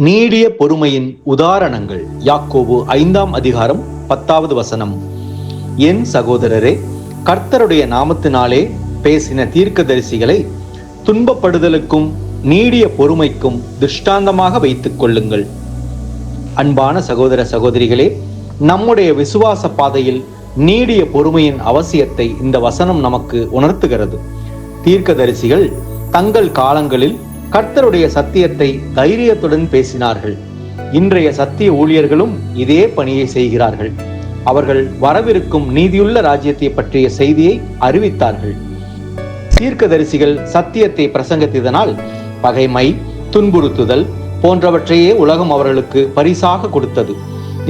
நீடிய பொறுமையின் உதாரணங்கள். யாக்கோபு 5ஆம் அதிகாரம் 10வது வசனம். என் சகோதரரே, கர்த்தருடைய நாமத்தினாலே பேசின தீர்க்கதரிசிகளை துன்பப்படுதலுக்கும் நீடிய பொறுமைக்கும் திருஷ்டாந்தமாக வைத்துக் கொள்ளுங்கள். அன்பான சகோதர சகோதரிகளே, நம்முடைய விசுவாச பாதையில் நீடிய பொறுமையின் அவசியத்தை இந்த வசனம் நமக்கு உணர்த்துகிறது. தீர்க்கதரிசிகள் தங்கள் காலங்களில் கர்த்தருடைய சத்தியத்தை தைரியத்துடன் பேசினார்கள். இன்றைய சத்திய ஊழியர்களும் இதே பணியை செய்கிறார்கள். அவர்கள் வரவிருக்கும் நீதியுள்ள ராஜ்யத்தை பற்றிய செய்தியை அறிவித்தார்கள். தீர்க்கதரிசிகள் சத்தியத்தை பிரசங்கித்ததனால் பகைமை, துன்புறுத்துதல் போன்றவற்றையே உலகம் அவர்களுக்கு பரிசாக கொடுத்தது.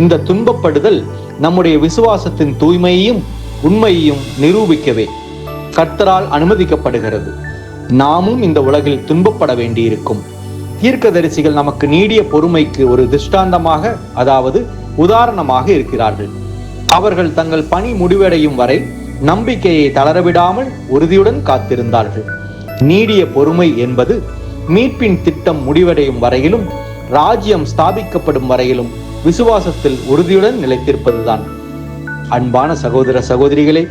இந்த துன்பப்படுதல் நம்முடைய விசுவாசத்தின் தூய்மையையும் உண்மையையும் நிரூபிக்கவே கர்த்தரால் அனுமதிக்கப்படுகிறது. நாமும் இந்த உலகில் துன்பப்பட வேண்டியிருக்கும். தீர்க்கதரிசிகள் நமக்கு நீடிய பொறுமைக்கு ஒரு திருஷ்டாந்தமாக, அதாவது உதாரணமாக இருக்கிறார்கள். அவர்கள் தங்கள் பணி முடிவடையும் வரை நம்பிக்கையை தளரவிடாமல் உறுதியுடன் காத்திருந்தார்கள். நீடிய பொறுமை என்பது மீட்பின் திட்டம் முடிவடையும் வரையிலும், ராஜ்யம் ஸ்தாபிக்கப்படும் வரையிலும் விசுவாசத்தில் உறுதியுடன் நிலைத்திருப்பதுதான். அன்பான சகோதர சகோதரிகளே,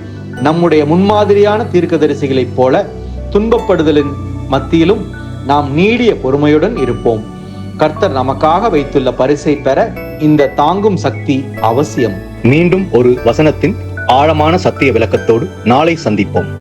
நம்முடைய முன்மாதிரியான தீர்க்கதரிசிகளைப் போல துன்பப்படுதலின் மத்தியிலும் நாம் நீடிய பொறுமையுடன் இருப்போம். கர்த்தர் நமக்காக வைத்துள்ள பரிசை பெற இந்த தாங்கும் சக்தி அவசியம். மீண்டும் ஒரு வசனத்தின் ஆழமான சத்திய விளக்கத்தோடு நாளை சந்திப்போம்.